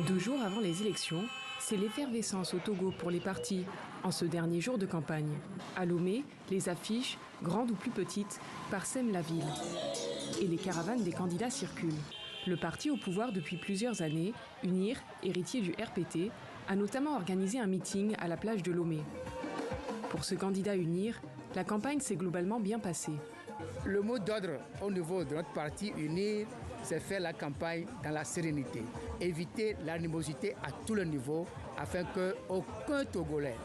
2 jours avant les élections, c'est l'effervescence au Togo pour les partis, en ce dernier jour de campagne. À Lomé, les affiches, grandes ou plus petites, parsèment la ville. Et les caravanes des candidats circulent. Le parti au pouvoir depuis plusieurs années, UNIR, héritier du RPT, a notamment organisé un meeting à la plage de Lomé. Pour ce candidat UNIR, la campagne s'est globalement bien passée. Le mot d'ordre au niveau de notre parti UNIR, c'est faire la campagne dans la sérénité. Éviter l'animosité à tous les niveaux afin qu'aucun Togolais,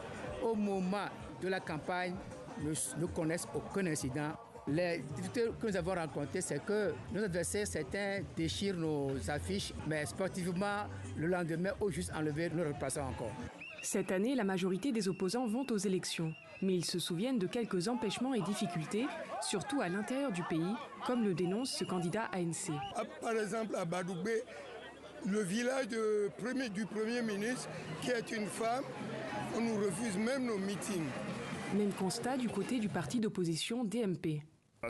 au moment de la campagne, ne connaisse aucun incident. Les difficultés que nous avons rencontrées, c'est que nos adversaires, certains déchirent nos affiches, mais sportivement, le lendemain, au juste enlever, nous replaçons encore. Cette année, la majorité des opposants vont aux élections, mais ils se souviennent de quelques empêchements et difficultés, surtout à l'intérieur du pays, comme le dénonce ce candidat ANC. Par exemple, à Badoubé, le village du Premier ministre, qui est une femme, on nous refuse même nos meetings. Même constat du côté du parti d'opposition DMP.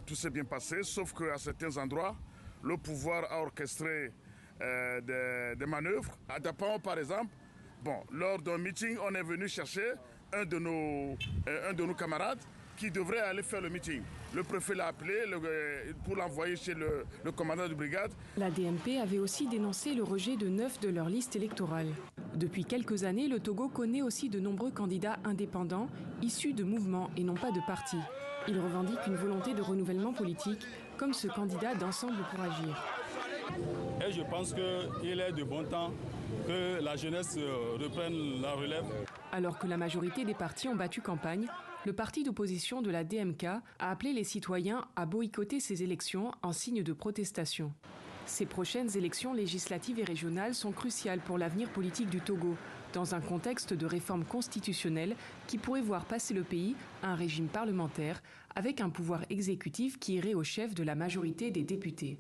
Tout s'est bien passé, sauf qu'à certains endroits, le pouvoir a orchestré des manœuvres. À Dapan, par exemple, lors d'un meeting, on est venu chercher un de nos camarades qui devrait aller faire le meeting. Le préfet l'a appelé pour l'envoyer chez le commandant de brigade. La DMP avait aussi dénoncé le rejet de 9 de leur liste électorale. Depuis quelques années, le Togo connaît aussi de nombreux candidats indépendants, issus de mouvements et non pas de partis. Ils revendiquent une volonté de renouvellement politique, comme ce candidat d'Ensemble pour agir. Et je pense qu'il est de bon temps que la jeunesse reprenne la relève. Alors que la majorité des partis ont battu campagne, le parti d'opposition de la DMK a appelé les citoyens à boycotter ces élections en signe de protestation. Ces prochaines élections législatives et régionales sont cruciales pour l'avenir politique du Togo, dans un contexte de réforme constitutionnelle qui pourrait voir passer le pays à un régime parlementaire avec un pouvoir exécutif qui irait au chef de la majorité des députés.